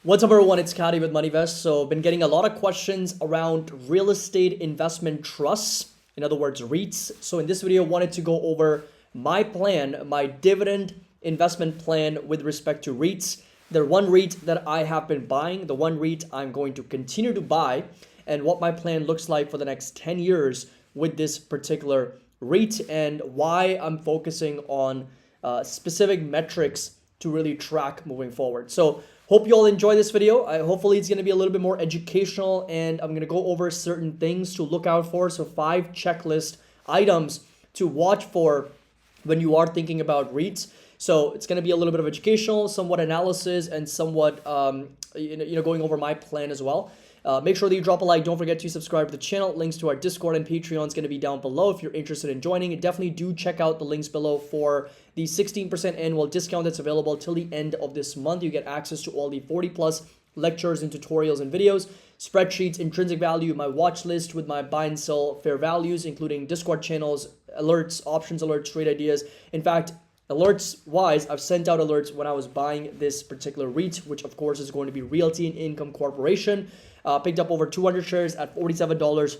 What's up, everyone? It's Kadi with MoneyVest. So, been getting a lot of questions around real estate investment trusts, in other words, REITs. So, in this video, I wanted to go over my plan, my dividend investment plan with respect to REITs. The one REIT that I have been buying, the one REIT I'm going to continue to buy, and what my plan looks like for the next 10 years with this particular REIT, and why I'm focusing on specific metrics to really track moving forward. So, hope you all enjoy this video. Hopefully it's going to be a little bit more educational, and I'm going to go over certain things to look out for. So 5 checklist items to watch for when you are thinking about REITs. So it's going to be a little bit of educational, somewhat analysis, and somewhat going over my plan as well. Make sure that you drop a like. Don't forget to subscribe to the channel. Links to our Discord and Patreon is going to be down below if you're interested in joining. Definitely do check out the links below for the 16% annual discount that's available till the end of this month. You get access to all the 40 plus lectures and tutorials and videos, spreadsheets, intrinsic value, my watch list with my buy and sell fair values, including Discord channels, alerts, options alerts, trade ideas. In fact, alerts wise, I've sent out alerts when I was buying this particular REIT, which of course is going to be Realty and Income Corporation. Picked up over 200 shares at $47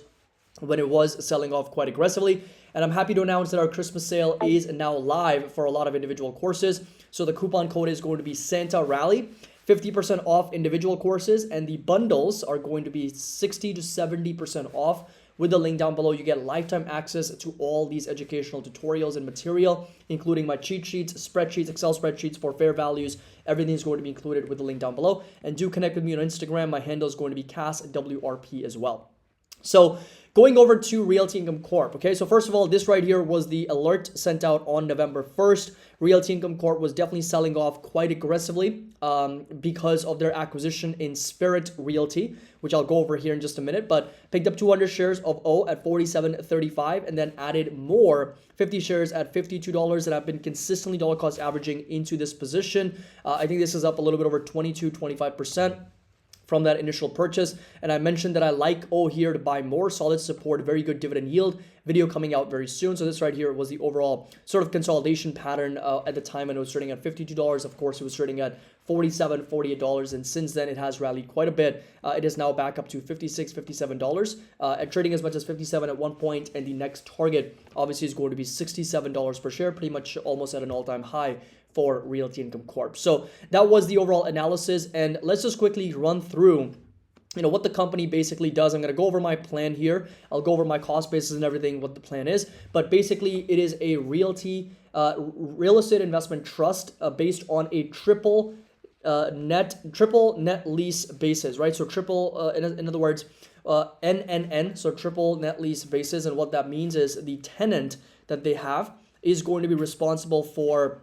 when it was selling off quite aggressively. And I'm happy to announce that our Christmas sale is now live for a lot of individual courses. So the coupon code is going to be Santa Rally, 50% off individual courses, and the bundles are going to be 60 to 70% off. With the link down below, you get lifetime access to all these educational tutorials and material, including my cheat sheets, spreadsheets, Excel spreadsheets for fair values. Everything is going to be included with the link down below. And do connect with me on Instagram. My handle is going to be CASWRP as well. So going over to Realty Income Corp. Okay, so first of all, this right here was the alert sent out on November 1st. Realty Income Corp was definitely selling off quite aggressively because of their acquisition in Spirit Realty, which I'll go over here in just a minute, but picked up 200 shares of O at $47.35 and then added more 50 shares at $52 that have been consistently dollar cost averaging into this position. I think this is up a little bit over 25% from that initial purchase. And I mentioned that I like O here to buy more, solid support, very good dividend yield. Video coming out very soon. So this right here was the overall sort of consolidation pattern at the time, and it was trading at $52. Of course, it was trading at $47, $48, and since then it has rallied quite a bit. It is now back up to $56, $57, at trading as much as $57 at one point, and the next target obviously is going to be $67 per share, pretty much almost at an all-time high for Realty Income Corp. So that was the overall analysis, and let's just quickly run through what the company basically does. I'm going to go over my plan here. I'll go over my cost basis and everything, what the plan is, but basically it is a real estate investment trust based on a triple net lease basis, right? So triple, in other words, NNN, so triple net lease basis, and what that means is the tenant that they have is going to be responsible for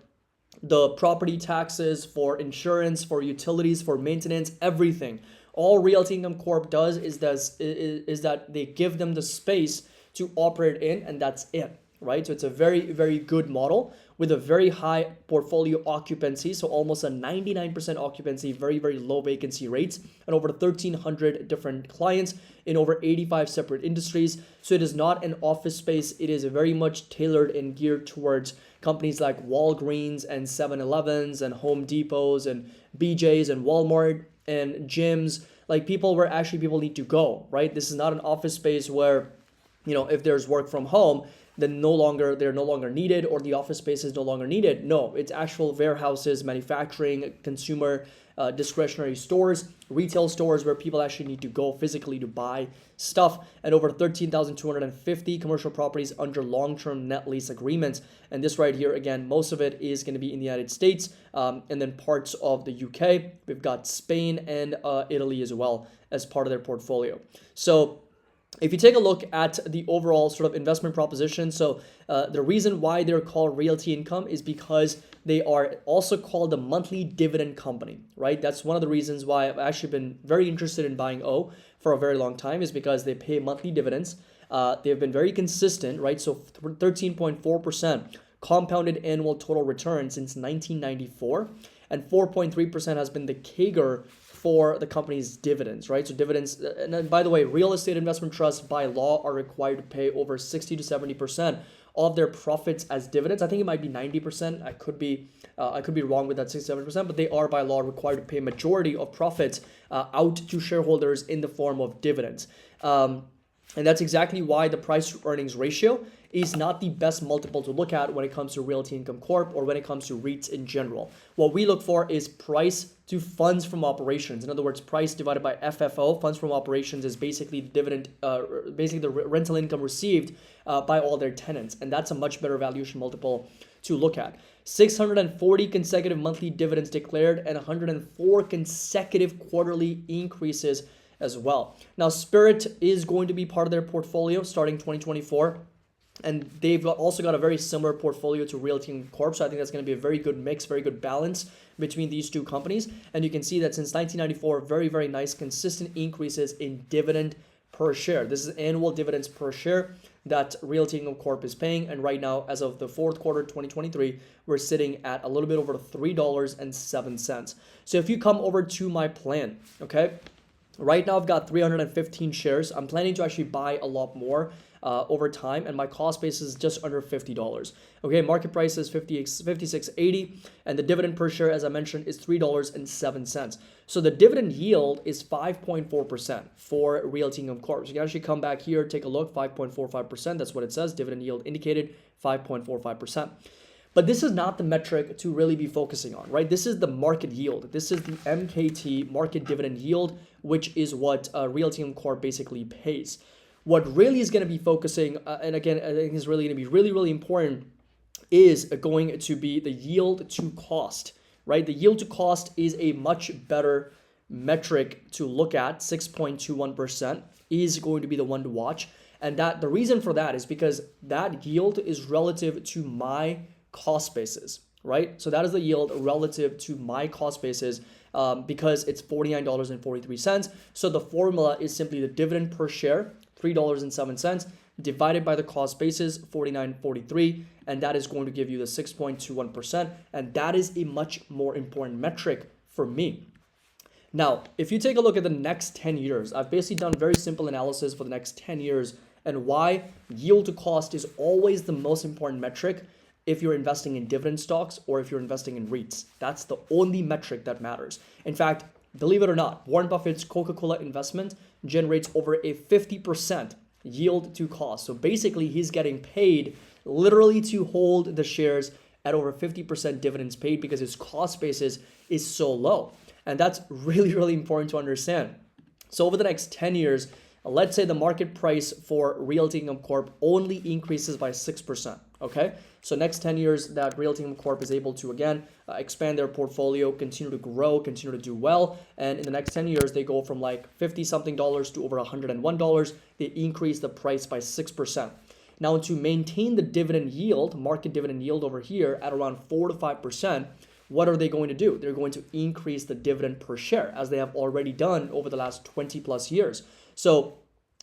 the property taxes, for insurance, for utilities, for maintenance, everything. All Realty Income Corp does is that they give them the space to operate in, and that's it, right? So it's a very, very good model with a very high portfolio occupancy, so almost a 99% occupancy, very, very low vacancy rates, and over 1,300 different clients in over 85 separate industries. So it is not an office space. It is very much tailored and geared towards companies like Walgreens and 7-Elevens and Home Depots and BJ's and Walmart and gyms, like people where actually people need to go, right? This is not an office space where, if there's work from home, then they're no longer needed, or the office space is no longer needed. No, it's actual warehouses, manufacturing, consumer discretionary stores, retail stores where people actually need to go physically to buy stuff, and over 13,250 commercial properties under long-term net lease agreements. And this right here, again, most of it is going to be in the United States, and then parts of the UK. We've got Spain and Italy as well as part of their portfolio. So if you take a look at the overall sort of investment proposition, so the reason why they're called Realty Income is because they are also called a monthly dividend company, right? That's one of the reasons why I've actually been very interested in buying O for a very long time, is because they pay monthly dividends. They've been very consistent, right? So 13.4% compounded annual total return since 1994, and 4.3% has been the CAGR for the company's dividends, right? So dividends, and then by the way, real estate investment trusts by law are required to pay over 60 to 70% of their profits as dividends. I think it might be 90%. I could be wrong with that 67%, but they are by law required to pay majority of profits out to shareholders in the form of dividends. And that's exactly why the price to earnings ratio is not the best multiple to look at when it comes to Realty Income Corp or when it comes to REITs in general. What we look for is price to funds from operations. In other words, price divided by FFO. Funds from operations is basically dividend, basically the rental income received by all their tenants, and that's a much better valuation multiple to look at. 640 consecutive monthly dividends declared and 104 consecutive quarterly increases as well. Now, Spirit is going to be part of their portfolio starting 2024. And they've also got a very similar portfolio to Realty Income Corp. So I think that's going to be a very good mix, very good balance between these two companies. And you can see that since 1994, very, very nice, consistent increases in dividend per share. This is annual dividends per share that Realty Income Corp is paying. And right now, as of the fourth quarter 2023, we're sitting at a little bit over $3.07. So if you come over to my plan, okay, right now I've got 315 shares. I'm planning to actually buy a lot more over time, and my cost base is just under $50. Okay, market price is $56.80, and the dividend per share, as I mentioned, is $3.07. So the dividend yield is 5.4% for Realty Income Corp. So you can actually come back here, take a look, 5.45%. That's what it says. Dividend yield indicated 5.45%. But this is not the metric to really be focusing on, right? This is the market yield. This is the MKT market dividend yield, which is what Realty Income Corp basically pays. What really is going to be focusing, and again, I think is really going to be really, really important, is going to be the yield to cost, right? The yield to cost is a much better metric to look at. 6.21% is going to be the one to watch. And that the reason for that is because that yield is relative to my cost basis, right? So that is the yield relative to my cost basis because it's $49.43. So the formula is simply the dividend per share, $3.07, divided by the cost basis, $49.43, and that is going to give you the 6.21%, and that is a much more important metric for me. Now, if you take a look at the next 10 years, I've basically done very simple analysis for the next 10 years and why yield to cost is always the most important metric if you're investing in dividend stocks or if you're investing in REITs. That's the only metric that matters. In fact, believe it or not, Warren Buffett's Coca-Cola investment generates over a 50% yield to cost. So basically, he's getting paid literally to hold the shares at over 50% dividends paid because his cost basis is so low. And that's really, really important to understand. So over the next 10 years, let's say the market price for Realty Income Corp only increases by 6%, okay? So next 10 years that Realty Income Corp is able to, again, expand their portfolio, continue to grow, continue to do well. And in the next 10 years, they go from like $50-something to over $101. They increase the price by 6%. Now to maintain the dividend yield, market dividend yield over here at around 4 to 5%, what are they going to do? They're going to increase the dividend per share as they have already done over the last 20 plus years. So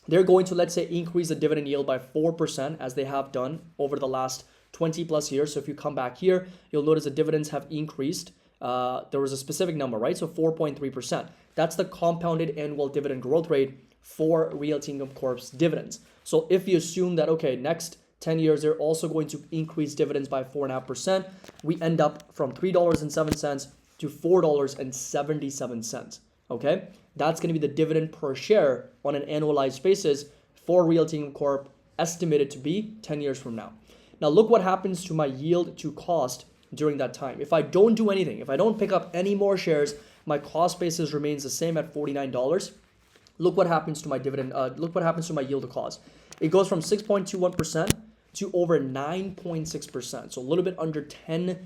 they're going to, let's say, increase the dividend yield by 4% as they have done over the last 20 plus years. So if you come back here, you'll notice the dividends have increased. There was a specific number, right? So 4.3%. That's the compounded annual dividend growth rate for Realty Income Corp's dividends. So if you assume that, okay, next 10 years, they're also going to increase dividends by 4.5%, we end up from $3.07 to $4.77, okay? That's going to be the dividend per share on an annualized basis for Realty Income Corp, estimated to be 10 years from now. Now, look what happens to my yield to cost during that time. If I don't do anything, if I don't pick up any more shares, my cost basis remains the same at $49. Look what happens to my dividend. Look what happens to my yield to cost. It goes from 6.21% to over 9.6%. So a little bit under 10%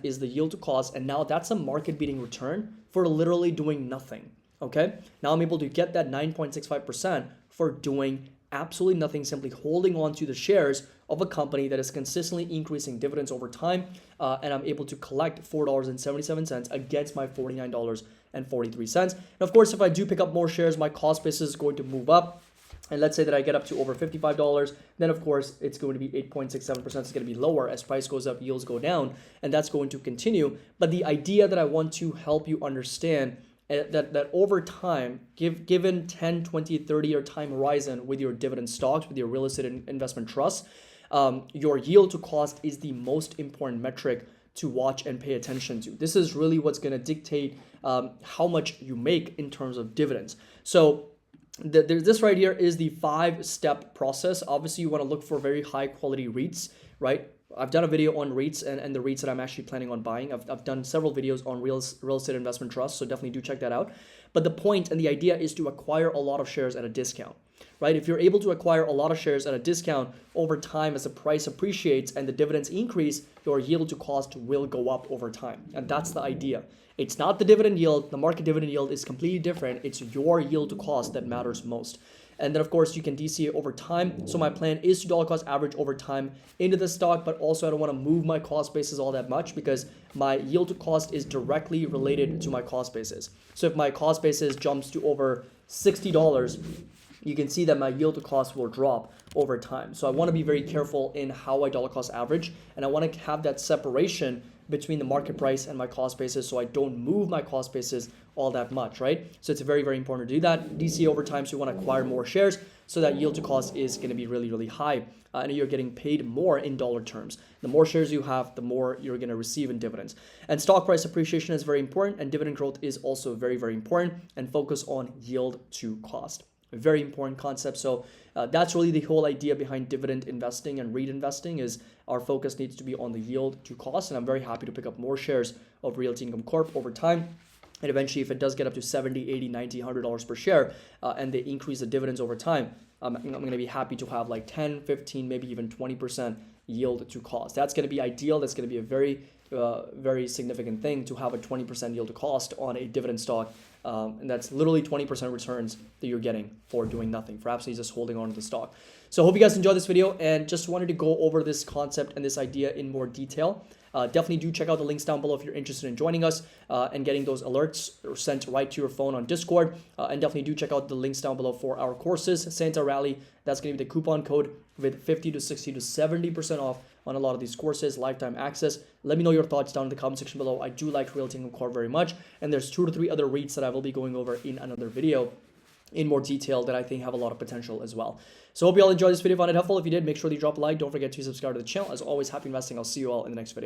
is the yield to cost. And now that's a market beating return for literally doing nothing. Okay. Now I'm able to get that 9.65% for doing absolutely nothing, simply holding on to the shares of a company that is consistently increasing dividends over time. And I'm able to collect $4.77 against my $49.43. And of course, if I do pick up more shares, my cost basis is going to move up. And let's say that I get up to over $55, then of course it's going to be 8.67%. It's going to be lower as price goes up, yields go down, and that's going to continue. But the idea that I want to help you understand that over time, given 10, 20, 30-year time horizon with your dividend stocks, with your real estate investment trusts, your yield to cost is the most important metric to watch and pay attention to. This is really what's going to dictate how much you make in terms of dividends. So this right here is the 5-step process. Obviously, you want to look for very high quality REITs, right? I've done a video on REITs and the REITs that I'm actually planning on buying. I've done several videos on real estate investment trusts, so definitely do check that out. But the point and the idea is to acquire a lot of shares at a discount, right? If you're able to acquire a lot of shares at a discount over time as the price appreciates and the dividends increase, your yield to cost will go up over time. And that's the idea. It's not the dividend yield. The market dividend yield is completely different. It's your yield to cost that matters most. And then, of course, you can DCA over time. So my plan is to dollar cost average over time into the stock, but also I don't want to move my cost basis all that much because my yield to cost is directly related to my cost basis. So if my cost basis jumps to over $60, you can see that my yield to cost will drop over time. So I want to be very careful in how I dollar cost average, and I want to have that separation between the market price and my cost basis so I don't move my cost basis all that much, right? So it's very, very important to do that. DC over time, so you want to acquire more shares so that yield to cost is going to be really, really high. And you're getting paid more in dollar terms. The more shares you have, the more you're going to receive in dividends. And stock price appreciation is very important, and dividend growth is also very, very important, and focus on yield to cost. A very important concept. So that's really the whole idea behind dividend investing and REIT investing is our focus needs to be on the yield to cost. And I'm very happy to pick up more shares of Realty Income Corp over time. And eventually, if it does get up to $70, $80, $90, $100 per share and they increase the dividends over time, I'm going to be happy to have like 10, 15, maybe even 20% yield to cost. That's going to be ideal. That's going to be a very significant thing to have a 20% yield to cost on a dividend stock. And that's literally 20% returns that you're getting for doing nothing, for absolutely just holding on to the stock. So I hope you guys enjoyed this video and just wanted to go over this concept and this idea in more detail. Definitely do check out the links down below if you're interested in joining us and getting those alerts sent right to your phone on Discord. And definitely do check out the links down below for our courses. Santa Rally, that's going to be the coupon code with 50 to 60 to 70% off on a lot of these courses, lifetime access. Let me know your thoughts down in the comment section below. I do like Realty Income Corp very much. And there's 2 to 3 other REITs that I will be going over in another video in more detail that I think have a lot of potential as well. So hope you all enjoyed this video, found it helpful. If you did, make sure that you drop a like. Don't forget to subscribe to the channel. As always, happy investing. I'll see you all in the next video.